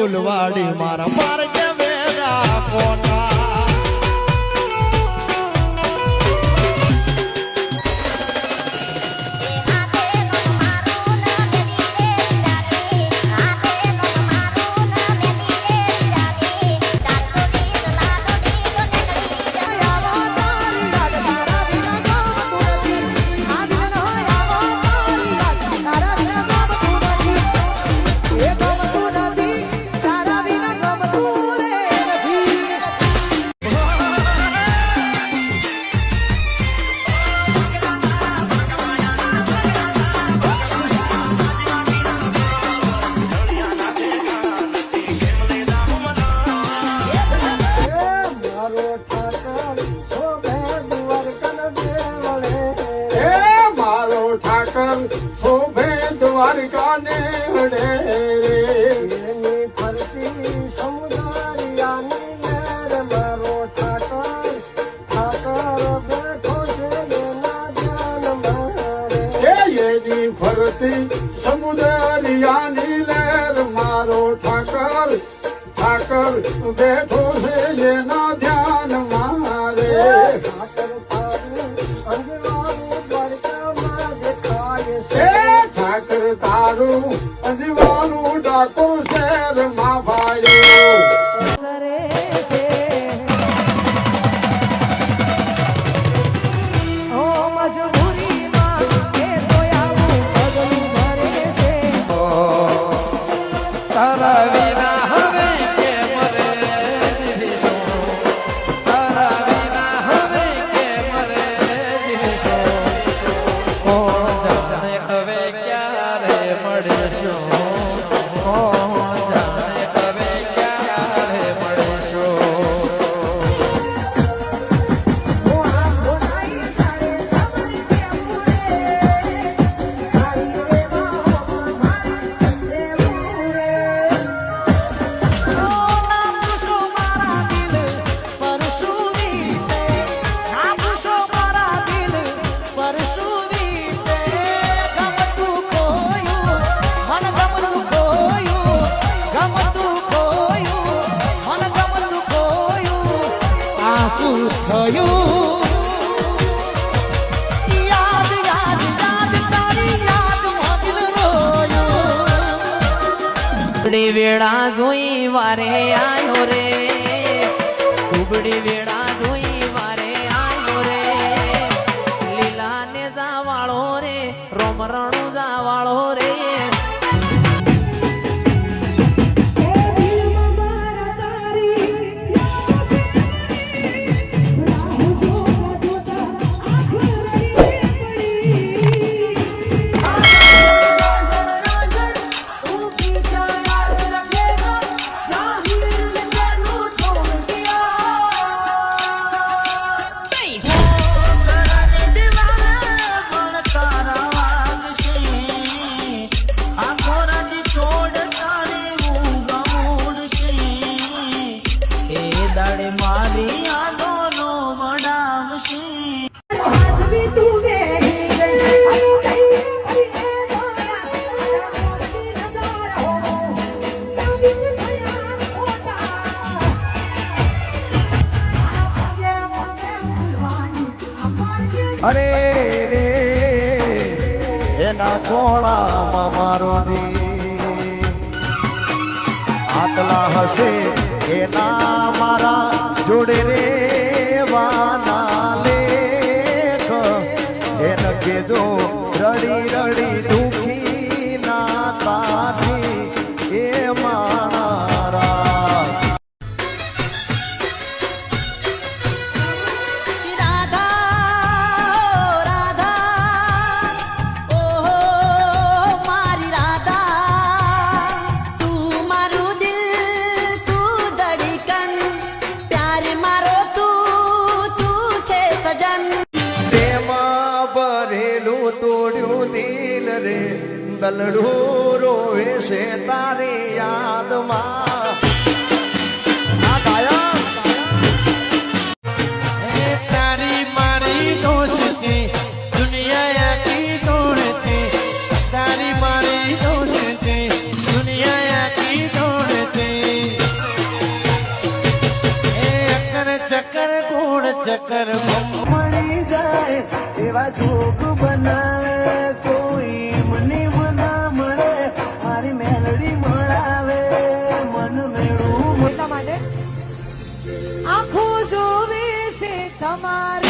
ફૂલવાડી મારા માર્ગે વેરા કોના શોભે દ્વારકા ને હડે રે એની ફરતી સમુદારિયાની લહેર મારો ઠાકર બેઠો છે એના ધ્યાનમાં એની ફરતી સમુદારિયાની લહેર મારો ઠાકર બેઠો છે એના ધ્યાનમાં રે ઠાકર તારું અજવાનું ડાકોર શહેર માં ભાયો વેળા જોઈ વારે આયો રે ઉબડી વેળા જોઈ વારે આયો રે લીલા ને જાવાળો રે રોમરણું જાવાળો રે અરે રે એના ખોળામાં મારો આટલા હશે એના મારા જોડે રે વાના લેખ એને કેજો રડી રડી દુખી ના તાથી એ મારા દલડું રોવે છે તારી યાદમાં તારી મારી દોસ્તી દુનિયા આખી દોડતી તારી મારી દોસ્તી દુનિયા આખી દોડતી મૂળ ચક્કર મળી જાય એવા જોગ બનાવે કોઈ મને મના મળે મારી મેલડી મળાવે મન મેળવું એટલા માટે આખું જોવે છે તમારે